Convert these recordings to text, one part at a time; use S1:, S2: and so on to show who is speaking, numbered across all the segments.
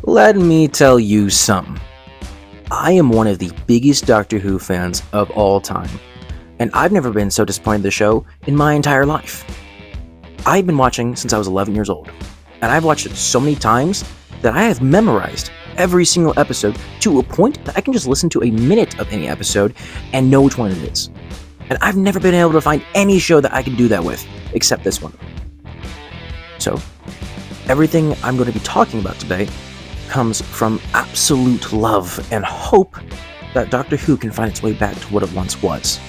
S1: Let me tell you something. I am one of the biggest Doctor Who fans of all time, and I've never been so disappointed in the show in my entire life. I've been watching since I was 11 years old, and I've watched it so many times that I have memorized every single episode to a point that I can just listen to a minute of any episode and know which one it is. And I've never been able to find any show that I can do that with, except this one. So, everything I'm going to be talking about today comes from absolute love and hope that Doctor Who can find its way back to what it once was.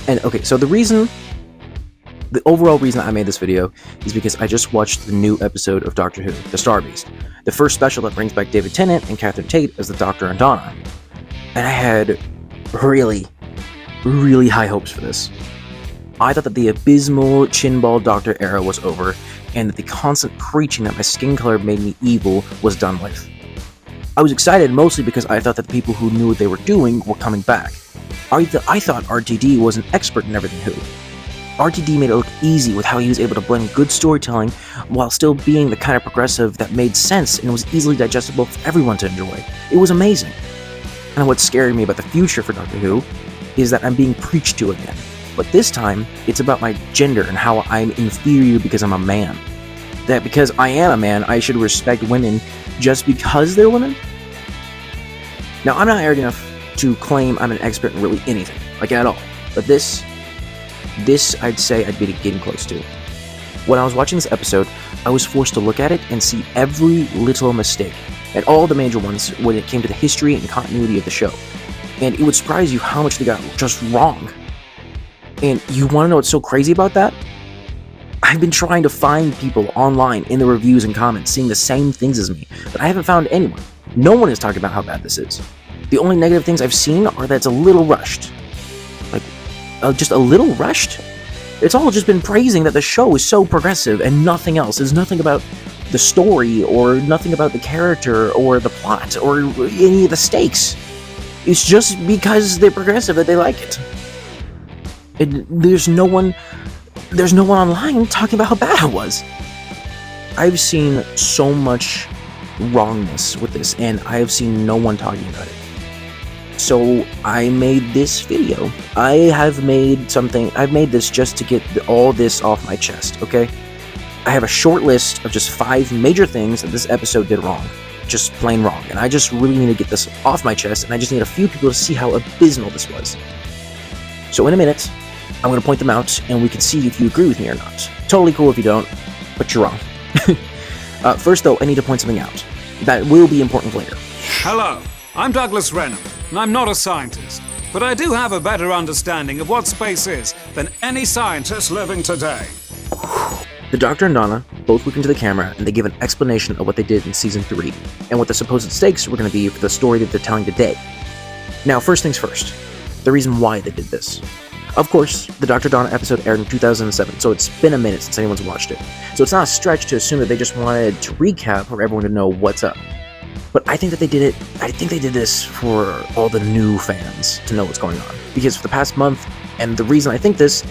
S1: And okay, so the overall reason I made this video is because I just watched the new episode of Doctor Who, The Star Beast, the first special that brings back David Tennant and Catherine Tate as the Doctor and Donna. And I had really high hopes for this. I thought that the abysmal Chinball Doctor era was over, and that the constant preaching that my skin color made me evil was done with. I was excited mostly because I thought that the people who knew what they were doing were coming back. I thought RTD was an expert in everything Who. RTD made it look easy with how he was able to blend good storytelling while still being the kind of progressive that made sense and was easily digestible for everyone to enjoy. It was amazing. And what scared me about the future for Doctor Who is that I'm being preached to again. But this time, it's about my gender and how I'm inferior because I'm a man. That because I am a man, I should respect women just because they're women? Now, I'm not arrogant enough to claim I'm an expert in really anything, like at all. But this I'd say I'd be getting close to. When I was watching this episode, I was forced to look at it and see every little mistake, and all the major ones when it came to the history and continuity of the show. And it would surprise you how much they got just wrong. And you want to know what's so crazy about that? I've been trying to find people online in the reviews and comments seeing the same things as me, but I haven't found anyone. No one is talking about how bad this is. The only negative things I've seen are that it's a little rushed. Just a little rushed? It's all just been praising that the show is so progressive and nothing else. There's nothing about the story or nothing about the character or the plot or any of the stakes. It's just because they're progressive that they like it. There's no one online talking about how bad it was. I've seen so much wrongness with this, and I have seen no one talking about it. So I made this video. I've made this just to get all this off my chest, okay? I have a short list of just 5 major things that this episode did wrong. Just plain wrong. And I just really need to get this off my chest, and I just need a few people to see how abysmal this was. So in a minute, I'm going to point them out, and we can see if you agree with me or not. Totally cool if you don't, but you're wrong. First, though, I need to point something out. That will be important later.
S2: Hello, I'm Douglas Renham, and I'm not a scientist, but I do have a better understanding of what space is than any scientist living today.
S1: The Doctor and Donna both look into the camera, and they give an explanation of what they did in Season 3, and what the supposed stakes were going to be for the story that they're telling today. Now, first things first, the reason why they did this. Of course, the Dr. Donna episode aired in 2007, so it's been a minute since anyone's watched it. So it's not a stretch to assume that they just wanted to recap for everyone to know what's up. But I think that they did this for all the new fans to know what's going on. Because for the past month, and the reason I think this,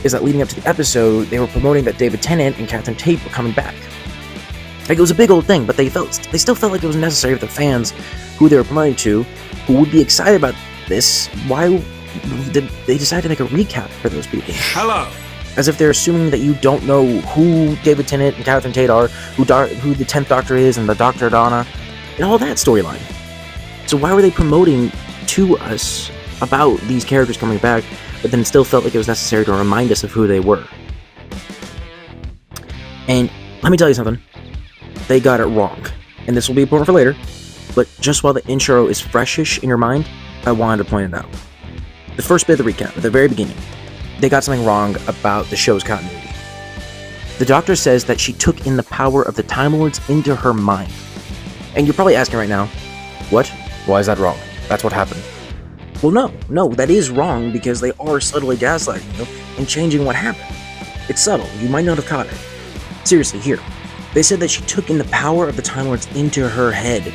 S1: is that leading up to the episode, they were promoting that David Tennant and Catherine Tate were coming back. Like, it was a big old thing, but they still felt like it was necessary for the fans who they were promoting to, who would be excited about this. Why did they decide to make a recap for those people?
S2: Hello.
S1: As if they're assuming that you don't know who David Tennant and Catherine Tate are, who the 10th Doctor is, and the Dr. Donna, and all that storyline. So why were they promoting to us about these characters coming back, but then still felt like it was necessary to remind us of who they were? And let me tell you something. They got it wrong. And this will be important for later, but just while the intro is freshish in your mind, I wanted to point it out. The first bit of the recap, at the very beginning, they got something wrong about the show's continuity. The Doctor says that she took in the power of the Time Lords into her mind. And you're probably asking right now, what? Why is that wrong? That's what happened. Well, no, that is wrong because they are subtly gaslighting you and changing what happened. It's subtle, you might not have caught it. Seriously, here. They said that she took in the power of the Time Lords into her head.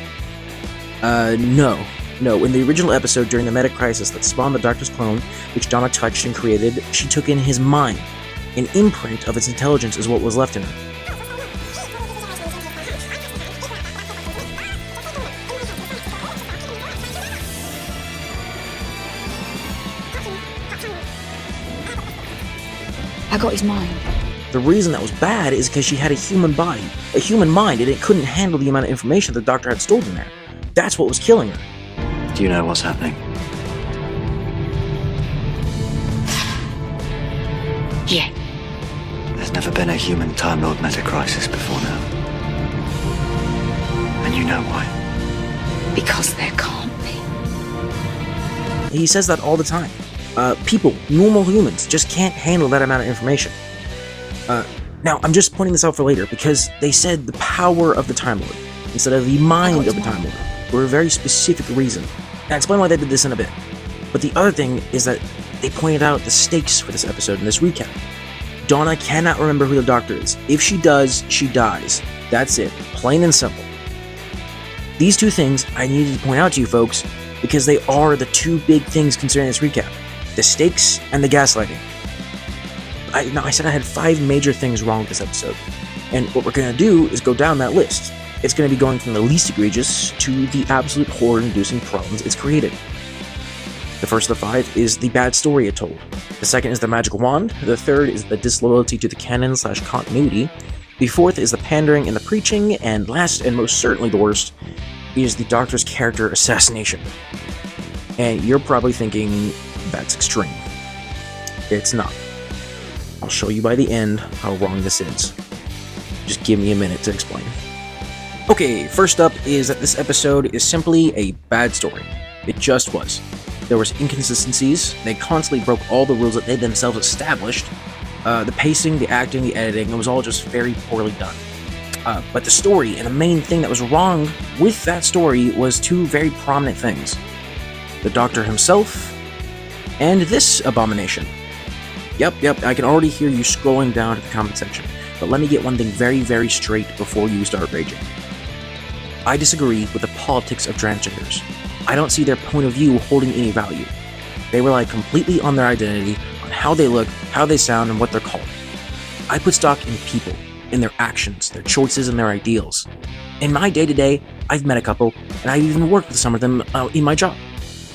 S1: No, in the original episode during the meta-crisis that spawned the Doctor's clone, which Donna touched and created, she took in his mind. An imprint of its intelligence is what was left in her.
S3: I got his mind.
S1: The reason that was bad is because she had a human body, a human mind, and it couldn't handle the amount of information the doctor had stored in there. That's what was killing her.
S4: Do you know what's happening?
S3: Yeah.
S4: There's never been a human Time Lord meta-crisis before now. And you know why?
S3: Because there can't be.
S1: He says that all the time. People, normal humans, just can't handle that amount of information. Now, I'm just pointing this out for later because they said the power of the Time Lord instead of the mind of the Time Lord for a very specific reason. And I'll explain why they did this in a bit. But the other thing is that they pointed out the stakes for this episode in this recap. Donna cannot remember who the Doctor is. If she does, she dies. That's it. Plain and simple. These two things I needed to point out to you folks because they are the two big things concerning this recap. The stakes and the gaslighting. I said I had 5 major things wrong with this episode. And what we're going to do is go down that list. It's going to be going from the least egregious to the absolute horror-inducing problems it's created. The first of the 5 is the bad story it told. The second is the magic wand. The third is the disloyalty to the canon/continuity. The fourth is the pandering and the preaching. And last, and most certainly the worst, is the Doctor's character assassination. And you're probably thinking, that's extreme. It's not. I'll show you by the end how wrong this is. Just give me a minute to explain. Okay, first up is that this episode is simply a bad story. It just was. There was inconsistencies, they constantly broke all the rules that they themselves established. The pacing, the acting, the editing, it was all just very poorly done. But the story, and the main thing that was wrong with that story was 2 very prominent things. The Doctor himself, and this abomination. Yep, I can already hear you scrolling down to the comment section, but let me get one thing very, very straight before you start raging. I disagree with the politics of transgenders. I don't see their point of view holding any value. They rely completely on their identity, on how they look, how they sound, and what they're called. I put stock in people, in their actions, their choices, and their ideals. In my day-to-day, I've met a couple, and I've even worked with some of them in my job,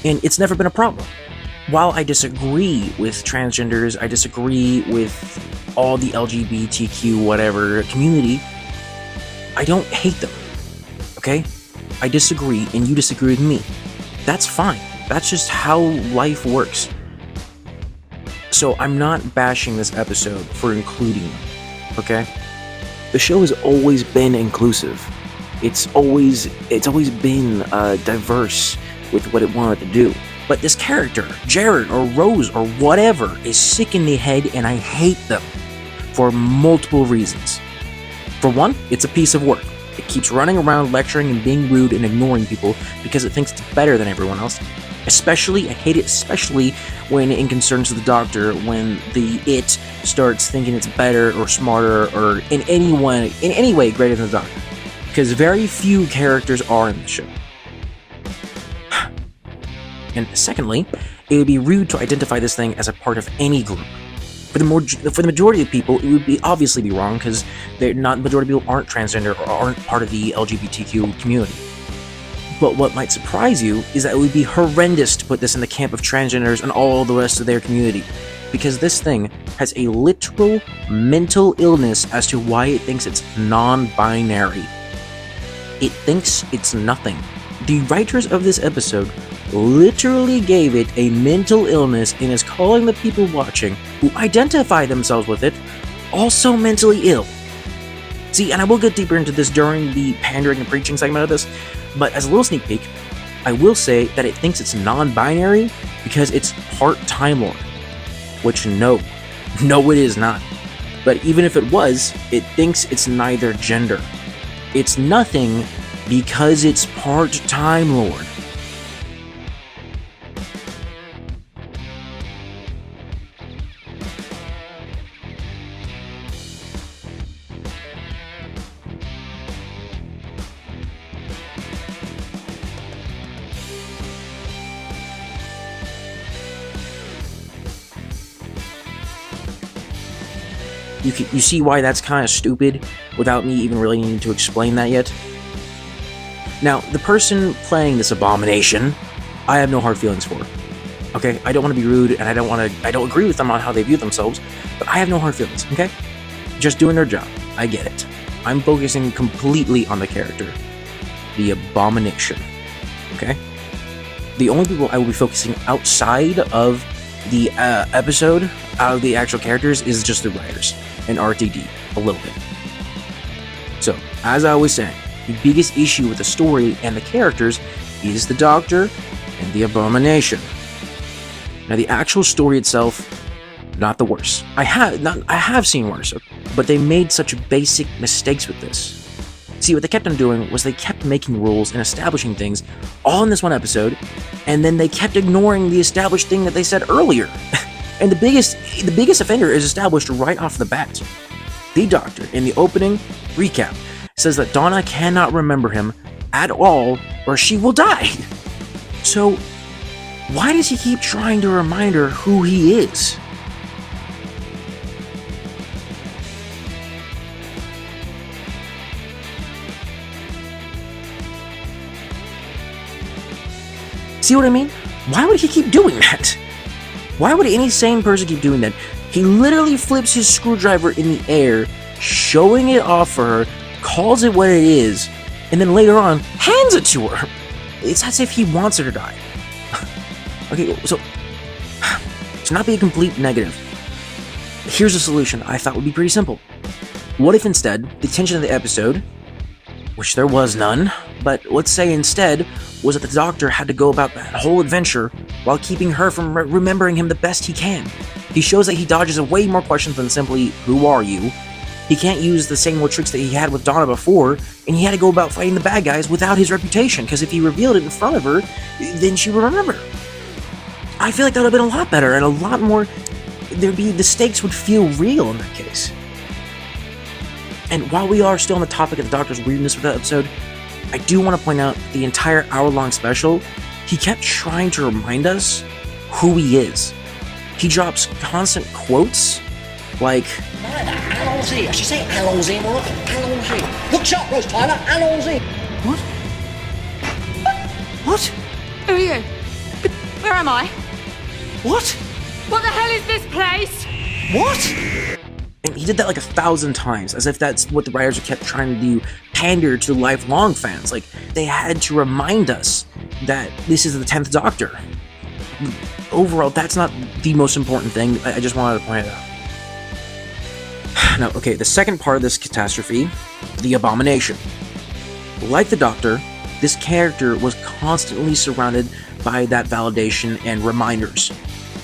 S1: and it's never been a problem. While I disagree with transgenders, I disagree with all the LGBTQ whatever community, I don't hate them, okay? I disagree, and you disagree with me. That's fine. That's just how life works. So I'm not bashing this episode for including them, okay? The show has always been inclusive. It's always been diverse with what it wanted to do. But this character, Jared or Rose or whatever, is sick in the head and I hate them for multiple reasons. For one, it's a piece of work. It keeps running around lecturing and being rude and ignoring people because it thinks it's better than everyone else. I hate it especially when it concerns the Doctor, when it starts thinking it's better or smarter or in any way greater than the Doctor. Because very few characters are in the show. And secondly, it would be rude to identify this thing as a part of any group. For the majority of people, it would obviously be wrong because the majority of people aren't transgender or aren't part of the LGBTQ community. But what might surprise you is that it would be horrendous to put this in the camp of transgenders and all the rest of their community, because this thing has a literal mental illness as to why it thinks it's non-binary. It thinks it's nothing. The writers of this episode literally gave it a mental illness and is calling the people watching who identify themselves with it also mentally ill. See, and I will get deeper into this during the pandering and preaching segment of this, but as a little sneak peek, I will say that it thinks it's non-binary because it's part Time Lord, which no, it is not. But even if it was, it thinks it's neither gender. It's nothing because it's part Time Lord. You see why that's kind of stupid without me even really needing to explain that yet? Now, the person playing this abomination, I have no hard feelings for. Okay, I don't want to be rude, and I don't agree with them on how they view themselves, but I have no hard feelings, okay? Just doing their job. I get it. I'm focusing completely on the character. The Abomination. Okay? The only people I will be focusing outside of the episode, out of the actual characters, is just the writers and RTD a little bit. So, as I was saying, the biggest issue with the story and the characters is the Doctor and the Abomination. Now, the actual story itself, not the worst. I have seen worse, but they made such basic mistakes with this. See, what they kept on doing was they kept making rules and establishing things all in this one episode, and then they kept ignoring the established thing that they said earlier. And the biggest offender is established right off the bat. The Doctor, in the opening recap, says that Donna cannot remember him at all, or she will die. So, why does he keep trying to remind her who he is? See what I mean? Why would he keep doing that? Why would any sane person keep doing that? He literally flips his screwdriver in the air, showing it off for her, calls it what it is, and then later on, hands it to her. It's as if he wants her to die. Okay, so, to not be a complete negative, here's a solution I thought would be pretty simple. What if instead, the tension of the episode, which there was none, but let's say instead, was that the Doctor had to go about that whole adventure while keeping her from remembering him the best he can. He shows that he dodges way more questions than simply, who are you? He can't use the same old tricks that he had with Donna before, and he had to go about fighting the bad guys without his reputation, because if he revealed it in front of her, then she would remember. I feel like that would have been a lot better, and a lot more, the stakes would feel real in that case. And while we are still on the topic of the Doctor's weirdness with that episode, I do want to point out the entire hour-long special, he kept trying to remind us who he is. He drops constant quotes, like,
S5: Allons-y. I should say allons-y, more. Allons-y. Look sharp, Rose Tyler. Allons-y.
S1: What? What?
S6: Who are you? Where am I?
S1: What?
S6: What the hell is this place?
S1: What? And he did that like 1,000 times, as if that's what the writers kept trying to do, pander to the lifelong fans. Like, they had to remind us that this is the 10th Doctor. Overall, that's not the most important thing. I just wanted to point it out. Now, okay, the second part of this catastrophe, the Abomination. Like the Doctor, this character was constantly surrounded by that validation and reminders,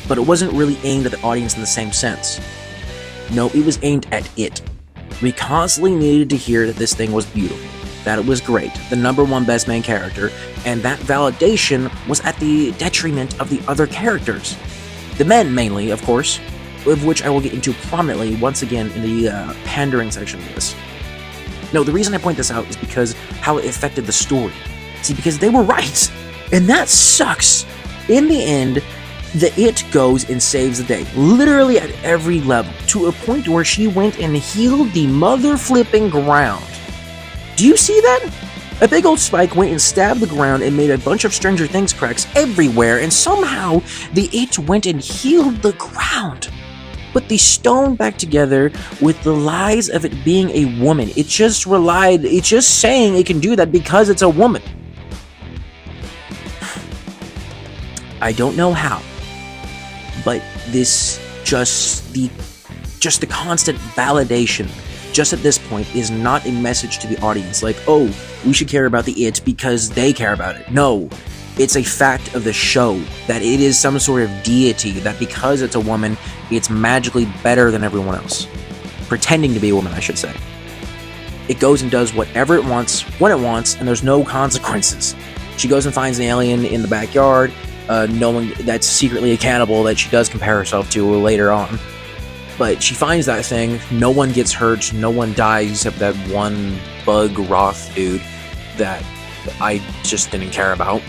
S1: but it wasn't really aimed at the audience in the same sense. No, it was aimed at it. We constantly needed to hear that this thing was beautiful, that it was great, the #1 best main character, and that validation was at the detriment of the other characters. The men, mainly, of course, of which I will get into prominently once again in the pandering section of this. No, the reason I point this out is because how it affected the story. See, because they were right, and that sucks. In the end, the It goes and saves the day, literally at every level, to a point where she went and healed the mother-flipping ground. Do you see that? A big old spike went and stabbed the ground and made a bunch of Stranger Things cracks everywhere, and somehow the It went and healed the ground. Put the stone back together with the lies of it being a woman. It's just saying it can do that because it's a woman. I don't know how, but this just the constant validation just at this point is not a message to the audience like, oh, we should care about the It because they care about it. No, it's a fact of the show that it is some sort of deity, that because it's a woman, it's magically better than everyone else. Pretending to be a woman, I should say. It goes and does whatever it wants, when it wants, and there's no consequences. She goes and finds an alien in the backyard, knowing that's secretly a cannibal that she does compare herself to later on. But she finds that thing, no one gets hurt, no one dies except that one bug Roth dude that I just didn't care about.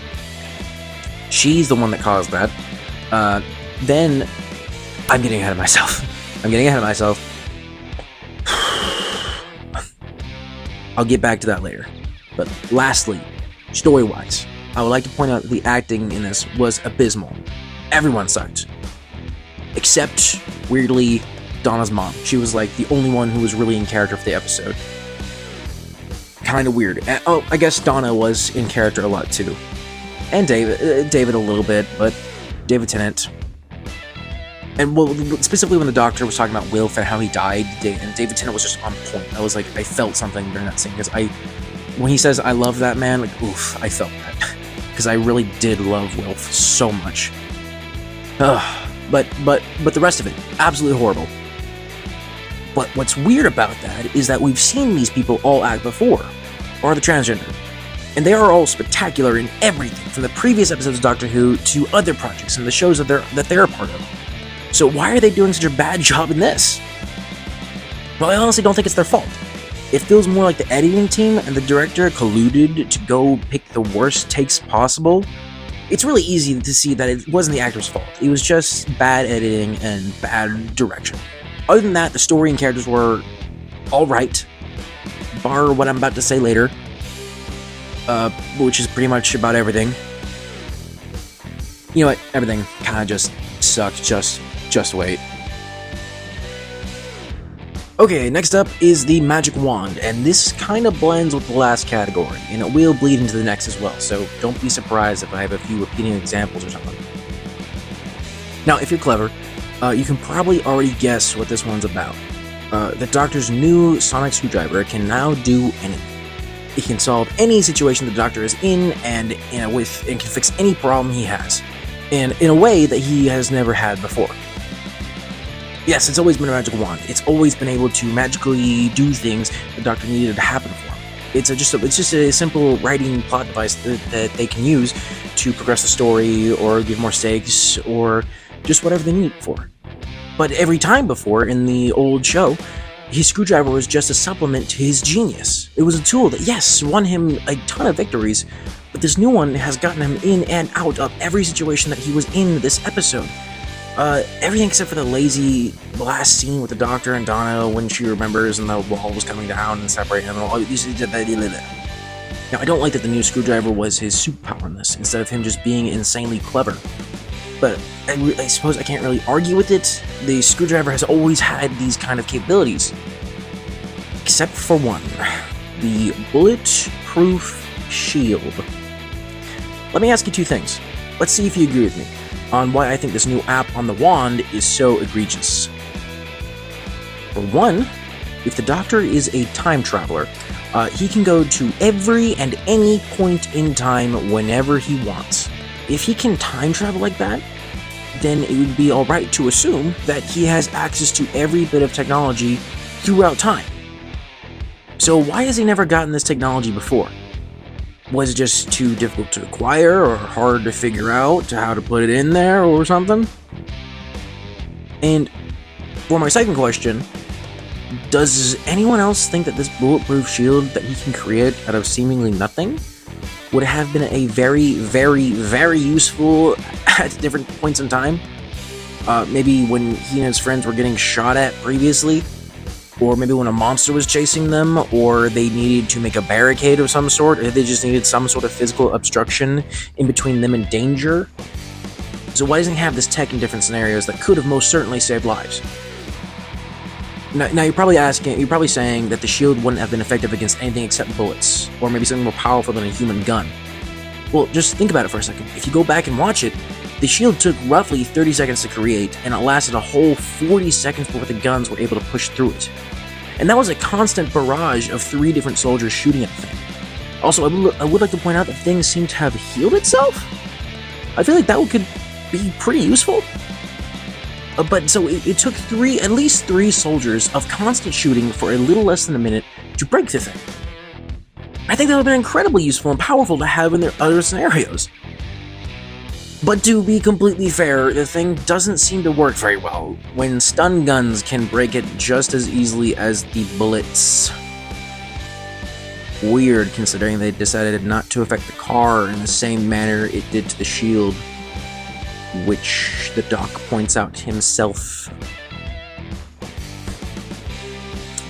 S1: She's the one that caused that. Then, I'm getting ahead of myself. I'll get back to that later. But lastly, story-wise, I would like to point out that the acting in this was abysmal. everyone sucked. Except, weirdly, Donna's mom. She was like the only one who was really in character for the episode. Kind of weird. Oh, I guess Donna was in character a lot too. And David a little bit, but David Tennant. And well, specifically when the doctor was talking about Wilf and how he died, and David Tennant was just on point. I was like, I felt something during that scene, because when he says, I love that man, like, oof, I felt that. Because I really did love Wilf so much. But the rest of it, absolutely horrible. But what's weird about that is that we've seen these people all act before, or the transgender. And they are all spectacular in everything, from the previous episodes of Doctor Who to other projects and the shows that they're a part of. So why are they doing such a bad job in this? Well, I honestly don't think it's their fault. It feels more like the editing team and the director colluded to go pick the worst takes possible. It's really easy to see that it wasn't the actor's fault. It was just bad editing and bad direction. Other than that, the story and characters were alright, bar what I'm about to say later, which is pretty much about everything. You know what? Everything kind of just sucked. Just wait. Okay, next up is the magic wand, and this kind of blends with the last category, and it will bleed into the next as well, so don't be surprised if I have a few repeating examples or something. Now, if you're clever, you can probably already guess what this one's about. The Doctor's new sonic screwdriver can now do anything. It can solve any situation the Doctor is in, and can fix any problem he has, and in a way that he has never had before. Yes, it's always been a magic wand. It's always been able to magically do things the Doctor needed to happen for him. It's just a simple writing plot device that they can use to progress the story, or give more stakes, or just whatever they need it for. But every time before, in the old show, his screwdriver was just a supplement to his genius. It was a tool that, yes, won him a ton of victories, but this new one has gotten him in and out of every situation that he was in this episode. Everything except for the lazy last scene with the Doctor and Donna when she remembers and the wall was coming down and separating them. Now, I don't like that the new screwdriver was his superpower in this, instead of him just being insanely clever. But I suppose I can't really argue with it. The screwdriver has always had these kind of capabilities. Except for one. The bulletproof shield. Let me ask you two things. Let's see if you agree with me on why I think this new app on the wand is so egregious. For one, if the Doctor is a time traveler, he can go to every and any point in time whenever he wants. If he can time travel like that, then it would be alright to assume that he has access to every bit of technology throughout time. So why has he never gotten this technology before? Was it just too difficult to acquire, or hard to figure out how to put it in there, or something? And for my second question, does anyone else think that this bulletproof shield that he can create out of seemingly nothing would have been a very, very, very useful at different points in time? Maybe when he and his friends were getting shot at previously, or maybe when a monster was chasing them, or they needed to make a barricade of some sort, or they just needed some sort of physical obstruction in between them and danger. So why doesn't he have this tech in different scenarios that could have most certainly saved lives? Now you're probably saying that the shield wouldn't have been effective against anything except bullets, or maybe something more powerful than a human gun. Well, just think about it for a second. If you go back and watch it, the shield took roughly 30 seconds to create, and it lasted a whole 40 seconds before the guns were able to push through it. And that was a constant barrage of 3 different soldiers shooting at the thing. Also, I would like to point out that the thing seemed to have healed itself. I feel like that could be pretty useful. But so it took at least 3 soldiers of constant shooting for a little less than a minute to break the thing. I think that would have been incredibly useful and powerful to have in their other scenarios. But to be completely fair, the thing doesn't seem to work very well when stun guns can break it just as easily as the bullets. Weird, considering they decided not to affect the car in the same manner it did to the shield, which the Doc points out himself.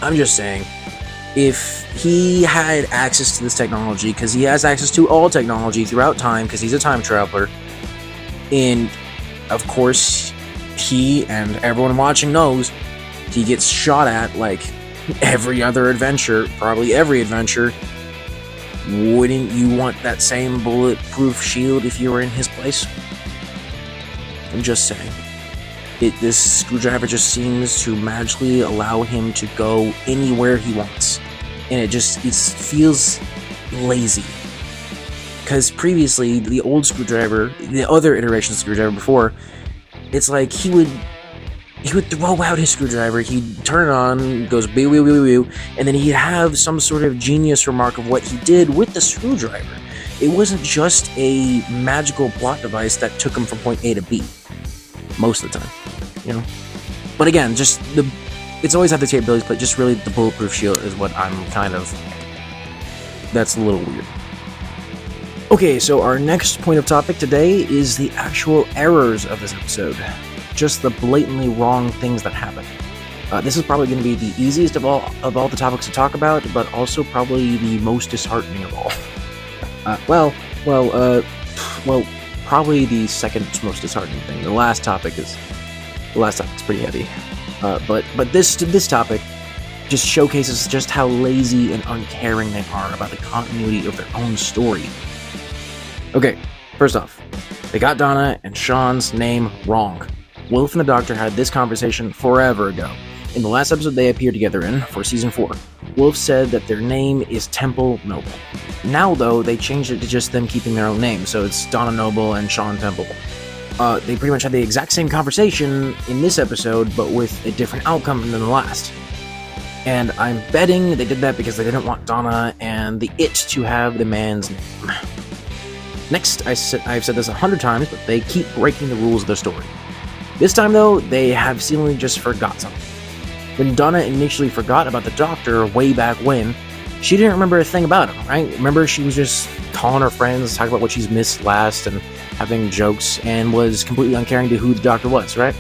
S1: I'm just saying, if he had access to this technology, because he has access to all technology throughout time, because he's a time traveler, and of course, he and everyone watching knows he gets shot at like every other adventure, probably every adventure. Wouldn't you want that same bulletproof shield if you were in his place? I'm just saying. This screwdriver just seems to magically allow him to go anywhere he wants. And it feels lazy. Because previously, the old screwdriver, the other iteration of the screwdriver before, it's like he would throw out his screwdriver, he'd turn it on, goes boo boo boo boo, and then he'd have some sort of genius remark of what he did with the screwdriver. It wasn't just a magical plot device that took him from point A to B. Most of the time, you know? But again, it's always had the capabilities, but just really the bulletproof shield is what I'm that's a little weird. Okay, so our next point of topic today is the actual errors of this episode. Just the blatantly wrong things that happen. This is probably going to be the easiest of all the topics to talk about, but also probably the most disheartening of all. Probably the second most disheartening thing. The last topic's pretty heavy. But this topic just showcases just how lazy and uncaring they are about the continuity of their own story. Okay, first off, they got Donna and Sean's name wrong. Wilf and the Doctor had this conversation forever ago. In the last episode they appeared together in, for Season 4, Wilf said that their name is Temple Noble. Now, though, they changed it to just them keeping their own name, so it's Donna Noble and Sean Temple. They pretty much had the exact same conversation in this episode, but with a different outcome than the last. And I'm betting they did that because they didn't want Donna and the It to have the man's name. Next, I've said this 100 times, but they keep breaking the rules of their story. This time, though, they have seemingly just forgot something. When Donna initially forgot about the Doctor way back when, she didn't remember a thing about him, right? Remember, she was just calling her friends, talking about what she's missed last, and having jokes, and was completely uncaring to who the Doctor was, right?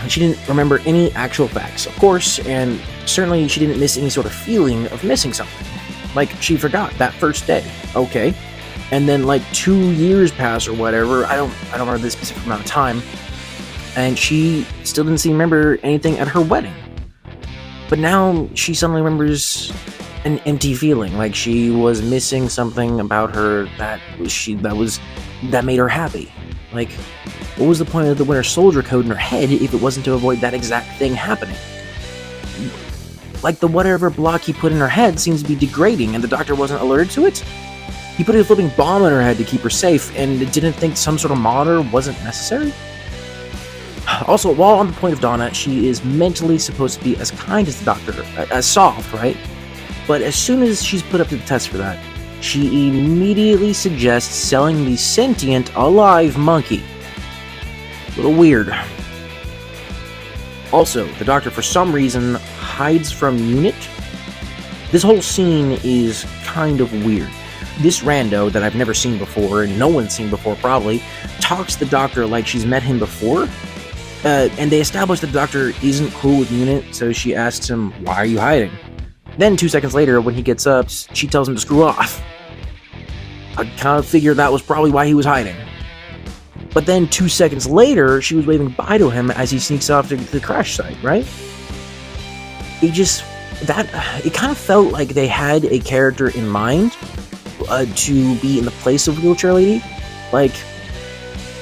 S1: She didn't remember any actual facts, of course, and certainly she didn't miss any sort of feeling of missing something. Like, she forgot that first day, okay? And then, like, 2 years pass or whatever, I don't remember the specific amount of time, and she still didn't seem to remember anything at her wedding. But now she suddenly remembers an empty feeling, like she was missing something about her that made her happy. Like, what was the point of the Winter Soldier code in her head if it wasn't to avoid that exact thing happening? Like, the whatever block he put in her head seems to be degrading, and the Doctor wasn't alerted to it? He put a flipping bomb in her head to keep her safe, and didn't think some sort of monitor wasn't necessary? Also, while on the point of Donna, she is mentally supposed to be as kind as the Doctor, as soft, right? But as soon as she's put up to the test for that, she immediately suggests selling the sentient, alive monkey. A little weird. Also, the Doctor, for some reason, hides from Unit. This whole scene is kind of weird. This rando that I've never seen before, and no one's seen before probably, talks to the Doctor like she's met him before. And they establish that the Doctor isn't cool with Unit, so she asks him, "Why are you hiding?" Then 2 seconds later, when he gets up, she tells him to screw off. I kind of figured that was probably why he was hiding. But then 2 seconds later, she was waving bye to him as he sneaks off to the crash site, right? It kind of felt like they had a character in mind to be in the place of Wheelchair Lady,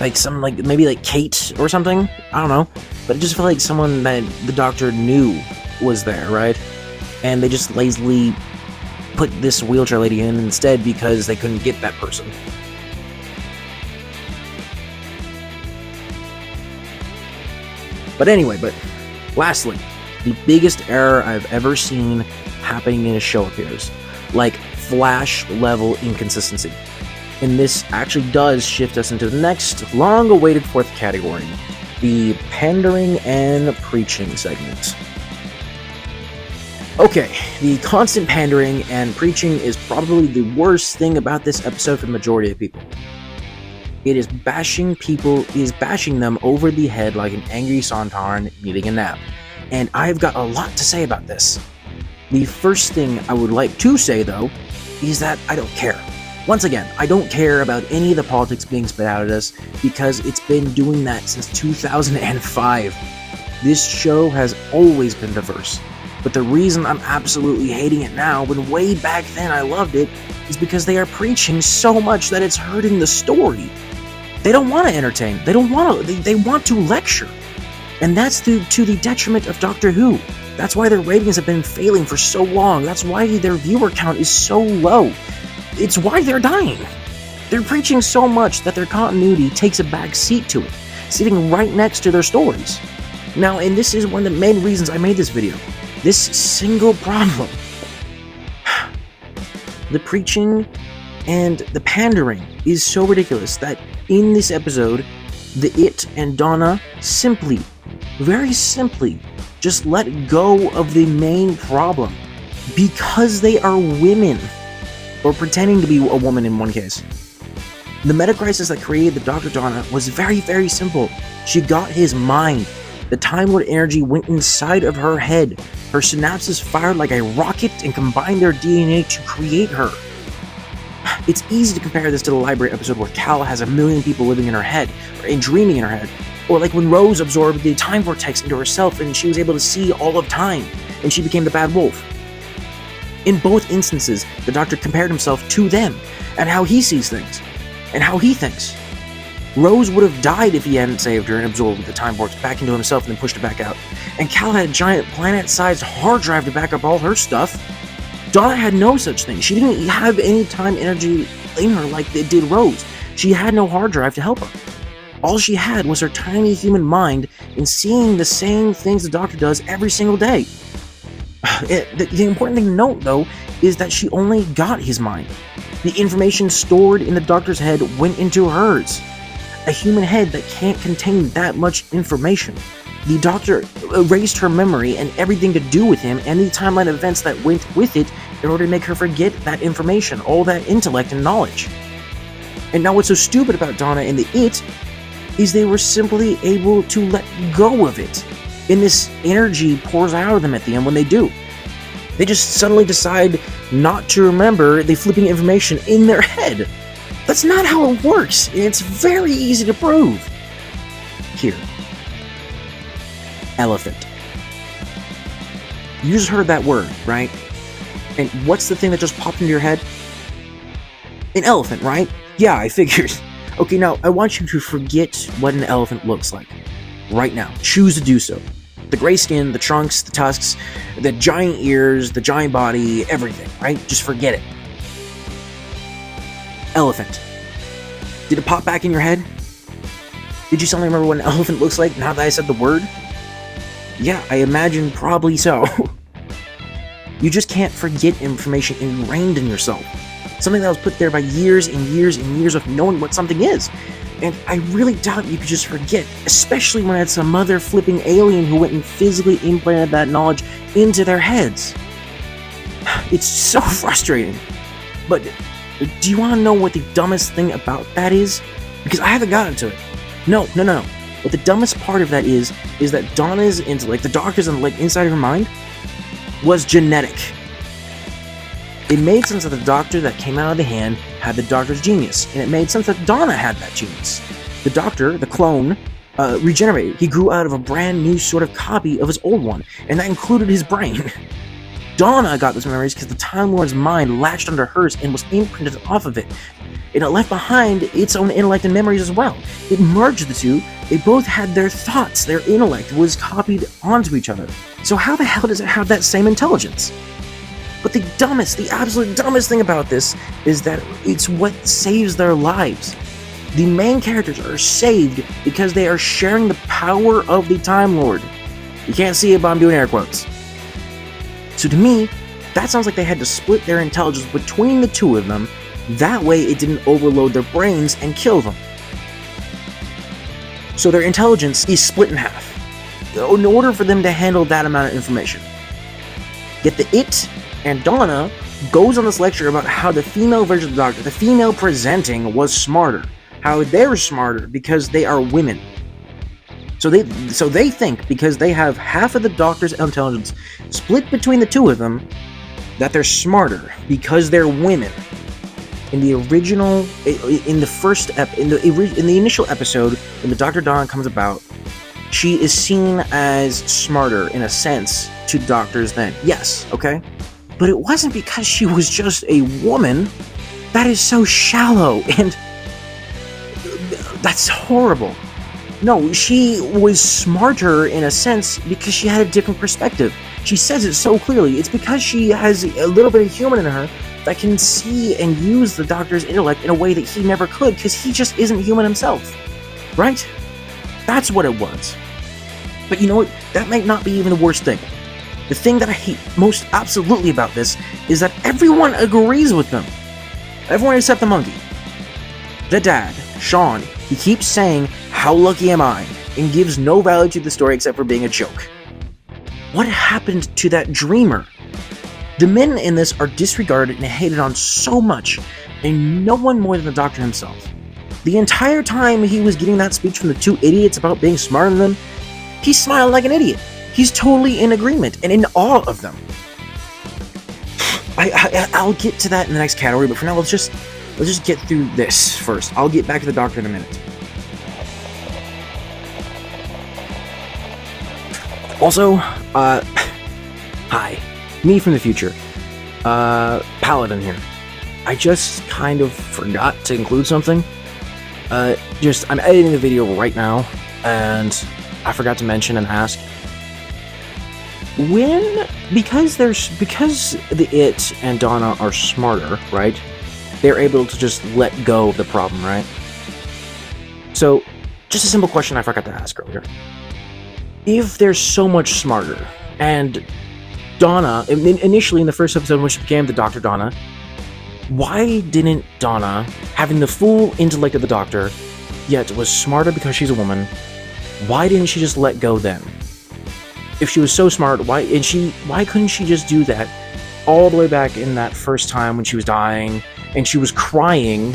S1: maybe Kate or something. I don't know, but it just felt like someone that the Doctor knew was there, right? And they just lazily put this Wheelchair Lady in instead because they couldn't get that person. But lastly, the biggest error I've ever seen happening in a show appears. Like, Flash level inconsistency. And this actually does shift us into the next long-awaited fourth category, the pandering and preaching segment. Okay, the constant pandering and preaching is probably the worst thing about this episode for the majority of people. It is bashing them over the head like an angry Sontaran needing a nap. And I've got a lot to say about this. The first thing I would like to say, though, is that I don't care. Once again, I don't care about any of the politics being spit out at us because it's been doing that since 2005. This show has always been diverse, but the reason I'm absolutely hating it now, when way back then I loved it, is because they are preaching so much that it's hurting the story. They don't want to entertain. They want to lecture. And that's to the detriment of Doctor Who. That's why their ratings have been failing for so long. That's why their viewer count is so low. It's why they're dying. They're preaching so much that their continuity takes a back seat to it, sitting right next to their stories. Now, and this is one of the main reasons I made this video. This single problem. The preaching and the pandering is so ridiculous that in this episode, the It and Donna simply, very simply, just let go of the main problem because they are women, or pretending to be a woman in one case. The meta-crisis that created the Dr. Donna was very, very simple. She got his mind. The Time Lord energy went inside of her head. Her synapses fired like a rocket and combined their DNA to create her. It's easy to compare this to the library episode where Cal has a million people living in her head, and dreaming in her head. Or like when Rose absorbed the time vortex into herself and she was able to see all of time, and she became the bad wolf. In both instances, the Doctor compared himself to them, and how he sees things, and how he thinks. Rose would have died if he hadn't saved her and absorbed the time vortex back into himself and then pushed it back out. And Cal had a giant planet-sized hard drive to back up all her stuff. Donna had no such thing. She didn't have any time energy in her like it did Rose. She had no hard drive to help her. All she had was her tiny human mind and seeing the same things the Doctor does every single day. The important thing to note, though, is that she only got his mind. The information stored in the Doctor's head went into hers. A human head that can't contain that much information. The Doctor erased her memory and everything to do with him and the timeline events that went with it in order to make her forget that information, all that intellect and knowledge. And now what's so stupid about Donna and the It is they were simply able to let go of it. And this energy pours out of them at the end when they do. They just suddenly decide not to remember the flipping information in their head. That's not how it works, and it's very easy to prove. Here. Elephant. You just heard that word, right? And what's the thing that just popped into your head? An elephant, right? Yeah, I figured. Okay, now I want you to forget what an elephant looks like. Right now. Choose to do so. The gray skin, the trunks, the tusks, the giant ears, the giant body, everything, right? Just forget it. Elephant. Did it pop back in your head? Did you suddenly remember what an elephant looks like now that I said the word? Yeah, I imagine probably so. You just can't forget information ingrained in yourself. Something that was put there by years and years and years of knowing what something is. And I really doubt you could just forget, especially when it's some other flipping alien who went and physically implanted that knowledge into their heads. It's so frustrating. But do you want to know what the dumbest thing about that is? Because I haven't gotten to it. No. What the dumbest part of that is that Donna's intellect, the Doctor's intellect inside her mind, was genetic. It made sense that the Doctor that came out of the hand had the Doctor's genius, and it made sense that Donna had that genius. The Doctor, the clone, regenerated. He grew out of a brand new sort of copy of his old one, and that included his brain. Donna got those memories because the Time Lord's mind latched onto hers and was imprinted off of it. And it left behind its own intellect and memories as well. It merged the two. They both had their thoughts, their intellect was copied onto each other. So how the hell does it have that same intelligence? But the absolute dumbest thing about this is that it's what saves their lives. The main characters are saved because they are sharing the power of the Time Lord. You can't see it, but I'm doing air quotes. So to me, that sounds like they had to split their intelligence between the two of them. That way it didn't overload their brains and kill them. So their intelligence is split in half in order for them to handle that amount of information. Yet the It and Donna goes on this lecture about how the female version of the Doctor, the female presenting, was smarter. How they're smarter because they are women. So they think because they have half of the Doctor's intelligence split between the two of them, that they're smarter because they're women. in the original, in the initial episode, when the Dr. Donna comes about, she is seen as smarter in a sense to doctors then. Yes, okay? But it wasn't because she was just a woman. That is so shallow, and that's horrible. No, she was smarter in a sense because she had a different perspective. She says it so clearly. It's because she has a little bit of human in her that can see and use the Doctor's intellect in a way that he never could, because he just isn't human himself. Right? That's what it was. But you know what? That might not be even the worst thing. The thing that I hate most absolutely about this is that everyone agrees with them. Everyone except the monkey. The dad, Sean, he keeps saying, "How lucky am I?" and gives no value to the story except for being a joke. What happened to that dreamer? The men in this are disregarded and hated on so much, and no one more than the Doctor himself. The entire time he was getting that speech from the two idiots about being smarter than them, he smiled like an idiot. He's totally in agreement and in awe of them. I'll get to that in the next category, but for now, let's just get through this first. I'll get back to the Doctor in a minute. Also, hi, me from the future, Paladin here. I just kind of forgot to include something. I'm editing the video right now, and I forgot to mention and ask, because the It and Donna are smarter, right? They're able to just let go of the problem, right? So, just a simple question I forgot to ask earlier. If they're so much smarter, and Donna, initially in the first episode when she became the Dr. Donna, why didn't Donna, having the full intellect of the Doctor, yet was smarter because she's a woman, why didn't she just let go then? If she was so smart, why couldn't she just do that all the way back in that first time when she was dying, and she was crying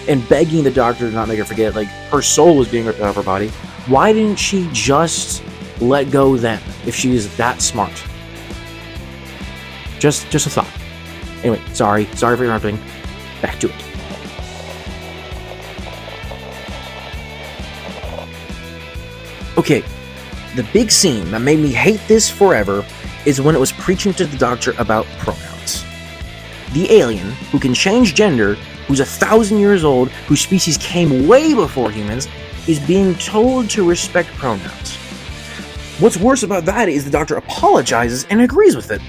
S1: and begging the Doctor to not make her forget, like her soul was being ripped out of her body? Why didn't she just let go then, if she is that smart? Just a thought. Anyway, sorry for interrupting. Back to it. Okay, the big scene that made me hate this forever is when it was preaching to the Doctor about pronouns. The alien, who can change gender, who's 1,000 years old, whose species came way before humans, is being told to respect pronouns. What's worse about that is the Doctor apologizes and agrees with it.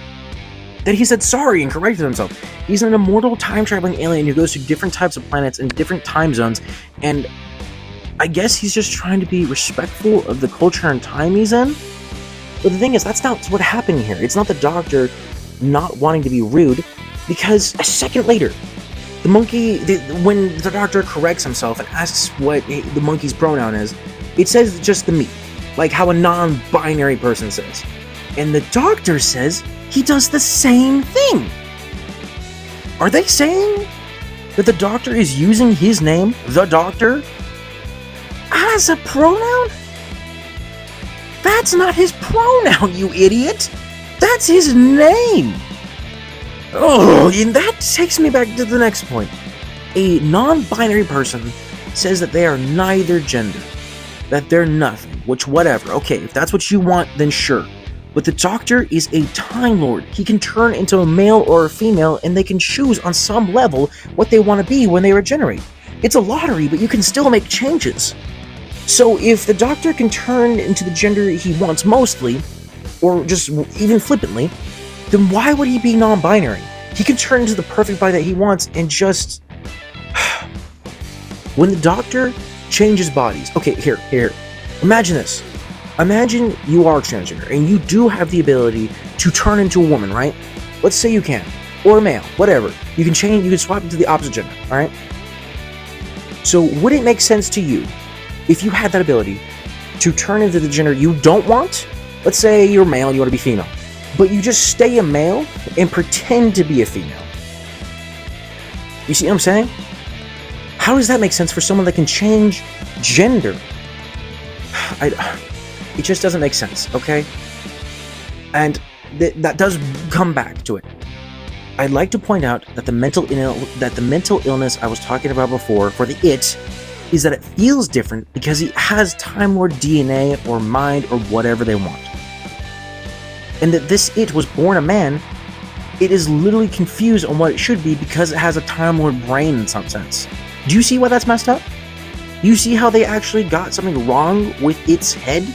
S1: That he said sorry and corrected himself. He's an immortal time-traveling alien who goes to different types of planets and different time zones, and I guess he's just trying to be respectful of the culture and time he's in. But the thing is, that's not what happened here. It's not the Doctor not wanting to be rude, because a second later, when the Doctor corrects himself and asks what the monkey's pronoun is, it says just the me, like how a non-binary person says. And the Doctor says he does the same thing. Are they saying that the Doctor is using his name, the Doctor, as a pronoun? That's not his pronoun, you idiot! That's his name! Oh, and that takes me back to the next point. A non-binary person says that they are neither gender, that they're nothing, which whatever. Okay, if that's what you want, then sure. But the Doctor is a Time Lord. He can turn into a male or a female, and they can choose on some level what they want to be when they regenerate. It's a lottery, but you can still make changes. So if the Doctor can turn into the gender he wants mostly, or just even flippantly, then why would he be non-binary? He can turn into the perfect body that he wants and just... When the Doctor changes bodies... Okay, here. Imagine this. Imagine you are transgender, and you do have the ability to turn into a woman, right? Let's say you can. Or a male, whatever. You can swap into the opposite gender, alright? So would it make sense to you, if you had that ability, to turn into the gender you don't want? Let's say you're male and you want to be female, but you just stay a male and pretend to be a female. You see what I'm saying? How does that make sense for someone that can change gender? It just doesn't make sense, okay? And that does come back to it. I'd like to point out that the mental illness I was talking about before for the It is that it feels different because he has Time Lord DNA or mind or whatever they want. And that this It was born a man, it is literally confused on what it should be because it has a Time Lord brain in some sense. Do you see why that's messed up? You see how they actually got something wrong with its head?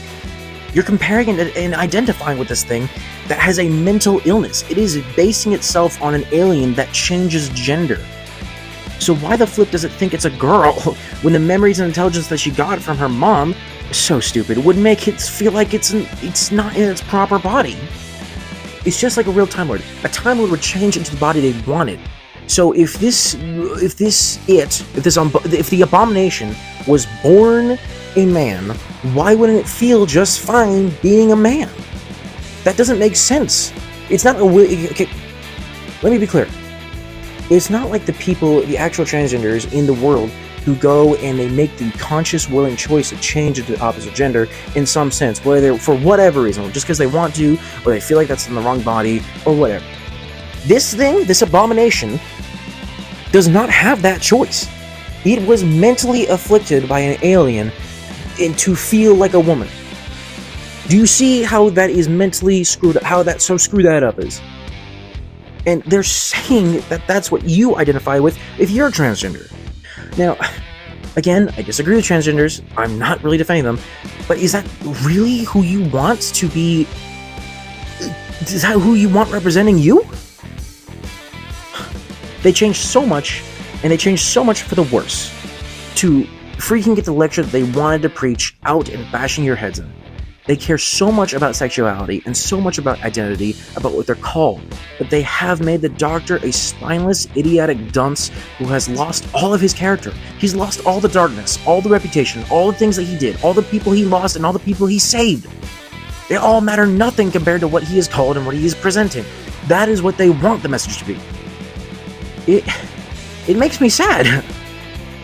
S1: You're comparing and identifying with this thing that has a mental illness. It is basing itself on an alien that changes gender. So why the flip does it think it's a girl when the memories and intelligence that she got from her mom, so stupid, would make it feel like it's not in its proper body? It's just like a real Time Lord. A Time Lord would change into the body they wanted. So if the Abomination was born a man, why wouldn't it feel just fine being a man? That doesn't make sense. It's not okay, let me be clear. It's not like the actual transgenders in the world who go and they make the conscious, willing choice to change into the opposite gender in some sense, whether for whatever reason, just because they want to, or they feel like that's in the wrong body, or whatever. This Abomination, does not have that choice. It was mentally afflicted by an alien and to feel like a woman. Do you see how that is mentally screwed up? How that so screwed that up is? And they're saying that that's what you identify with if you're transgender. Now, again, I disagree with transgenders. I'm not really defending them. But is that really who you want to be? Is that who you want representing you? They changed so much, and they changed so much for the worse, to freaking get the lecture that they wanted to preach out and bashing your heads in. They care so much about sexuality and so much about identity, about what they're called, that they have made the Doctor a spineless, idiotic dunce who has lost all of his character. He's lost all the darkness, all the reputation, all the things that he did, all the people he lost, and all the people he saved. They all matter nothing compared to what he is called and what he is presenting. That is what they want the message to be. It makes me sad.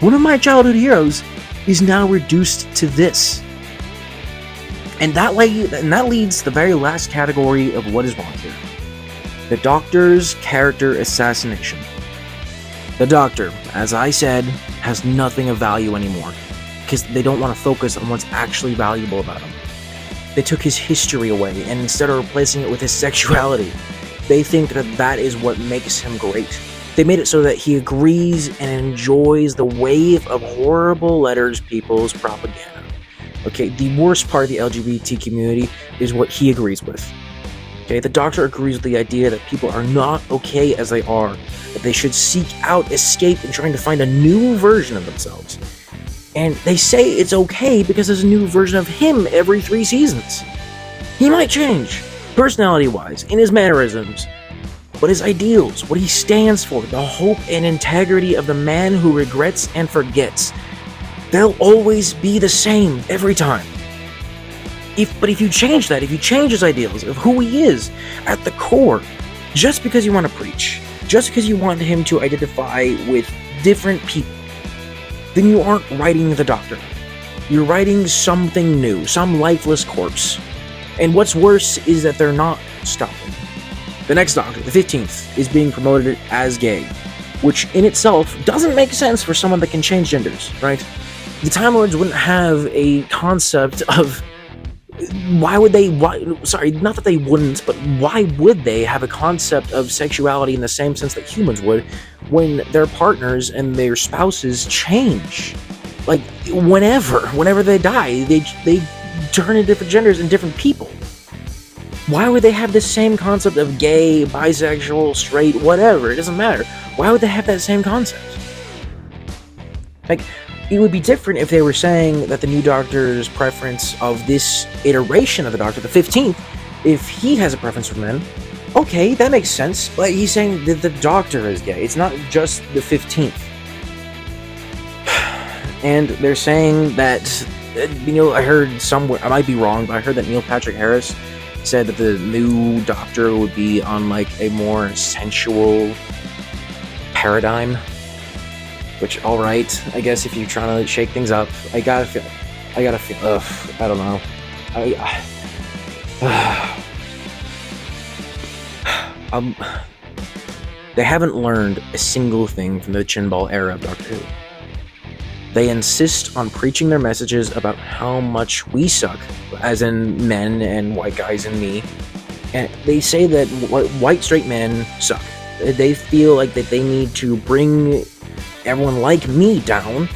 S1: One of my childhood heroes is now reduced to this. And that leads to the very last category of what is wrong here. The Doctor's character assassination. The Doctor, as I said, has nothing of value anymore, because they don't want to focus on what's actually valuable about him. They took his history away, and instead of replacing it with his sexuality, they think that that is what makes him great. They made it so that he agrees and enjoys the wave of horrible letters people's propaganda. Okay, the worst part of the LGBT community is what he agrees with. Okay, the Doctor agrees with the idea that people are not okay as they are, that they should seek out escape and trying to find a new version of themselves. And they say it's okay because there's a new version of him every 3 seasons. He might change, personality-wise, in his mannerisms, but his ideals, what he stands for, the hope and integrity of the man who regrets and forgets, they'll always be the same every time. But if you change that, if you change his ideals of who he is at the core, just because you want to preach, just because you want him to identify with different people, then you aren't writing the Doctor. You're writing something new, some lifeless corpse. And what's worse is that they're not stopping. The next Doctor, the 15th, is being promoted as gay, which in itself doesn't make sense for someone that can change genders, right? The Time Lords wouldn't have a concept of not that they wouldn't, but why would they have a concept of sexuality in the same sense that humans would when their partners and their spouses change? Like, whenever they die, they turn into different genders and different people. Why would they have the same concept of gay, bisexual, straight, whatever? It doesn't matter. Why would they have that same concept? Like, it would be different if they were saying that the new Doctor's preference of this iteration of the Doctor, the 15th, if he has a preference for men, okay, that makes sense, but he's saying that the Doctor is gay. It's not just the 15th. And they're saying that, I heard somewhere, I might be wrong, but I heard that Neil Patrick Harris said that the new Doctor would be on, like, a more sensual paradigm. Which, alright, I guess if you're trying to shake things up, I gotta feel, I don't know. They haven't learned a single thing from the Chinball era of Doctor Who. They insist on preaching their messages about how much we suck, as in men and white guys and me. And they say that white straight men suck. They feel like that they need to bring everyone like me down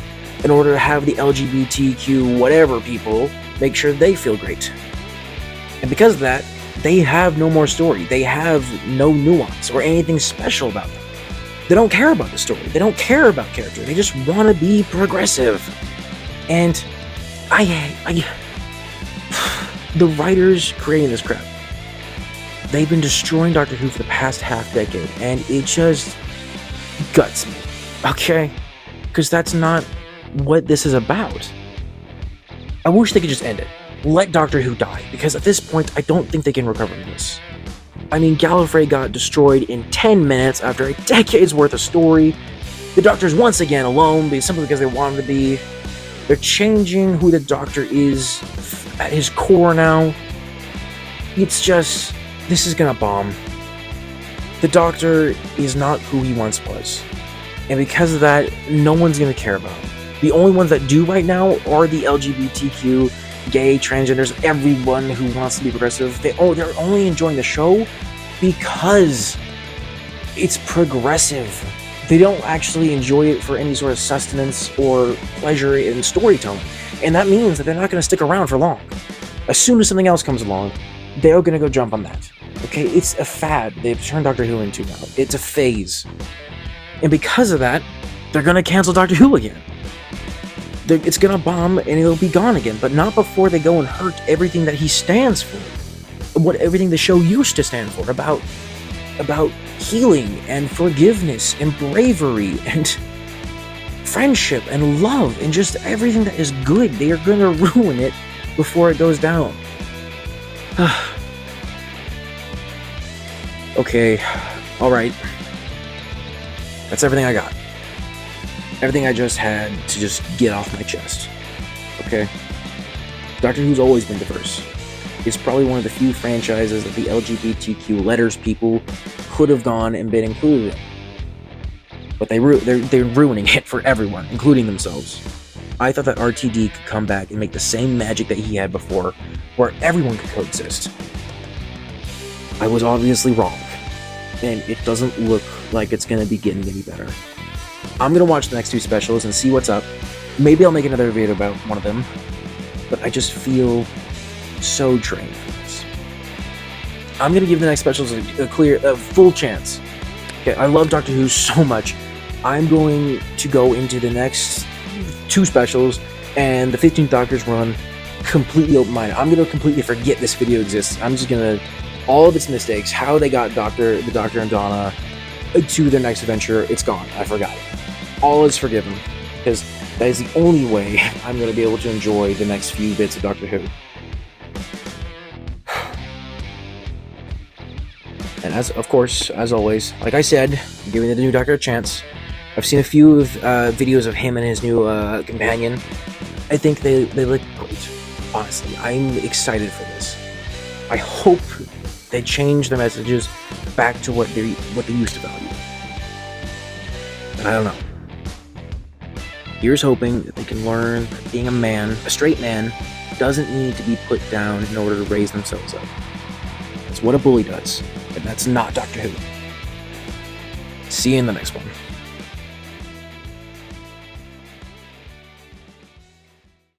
S1: in order to have the LGBTQ whatever people make sure they feel great. And because of that, they have no more story. They have no nuance or anything special about them. They don't care about the story. They don't care about character. They just want to be progressive. And the writers creating this crap, they've been destroying Doctor Who for the past half decade, and it just guts me. Okay? Because that's not what this is about. I wish they could just end it. Let Doctor Who die, because at this point, I don't think they can recover from this. I mean, Gallifrey got destroyed in 10 minutes after a decade's worth of story. The Doctor's once again alone, simply because they want him to be. They're changing who the Doctor is at his core now. It's just, this is gonna bomb. The Doctor is not who he once was. And because of that, no one's gonna care about him. The only ones that do right now are the LGBTQ, gay, transgenders, everyone who wants to be progressive. They're only enjoying the show because it's progressive. They don't actually enjoy it for any sort of sustenance or pleasure in storytelling. And that means that they're not going to stick around for long. As soon as something else comes along, they're going to go jump on that. Okay, it's a fad they've turned Doctor Who into now. It's a phase. And because of that, they're going to cancel Doctor Who again. It's gonna bomb and it'll be gone again, but not before they go and hurt everything that he stands for. Everything the show used to stand for, about healing and forgiveness and bravery and friendship and love and just everything that is good. They are gonna ruin it before it goes down. Okay, alright. That's everything I got. Everything I just had to just get off my chest. Okay? Doctor Who's always been diverse. It's probably one of the few franchises that the LGBTQ letters people could have gone and been included in. But they're ruining it for everyone, including themselves. I thought that RTD could come back and make the same magic that he had before, where everyone could coexist. I was obviously wrong. And it doesn't look like it's going to be getting any better. I'm going to watch the next two specials and see what's up. Maybe I'll make another video about one of them. But I just feel so drained from this. I'm going to give the next specials a full chance. Okay, I love Doctor Who so much. I'm going to go into the next two specials and the 15th Doctor's run completely open-minded. I'm going to completely forget this video exists. I'm just going to... all of its mistakes, how they got the Doctor and Donna to their next adventure, it's gone. I forgot it. All is forgiven, because that is the only way I'm going to be able to enjoy the next few bits of Doctor Who. And of course, as always, like I said, I'm giving the new Doctor a chance. I've seen a few videos of him and his new companion. I think they look great. Honestly, I'm excited for this. I hope they change their messages back to what they used to value. But I don't know. Here's hoping that they can learn that being a man, a straight man, doesn't need to be put down in order to raise themselves up. That's what a bully does, and that's not Doctor Who. See you in the next one.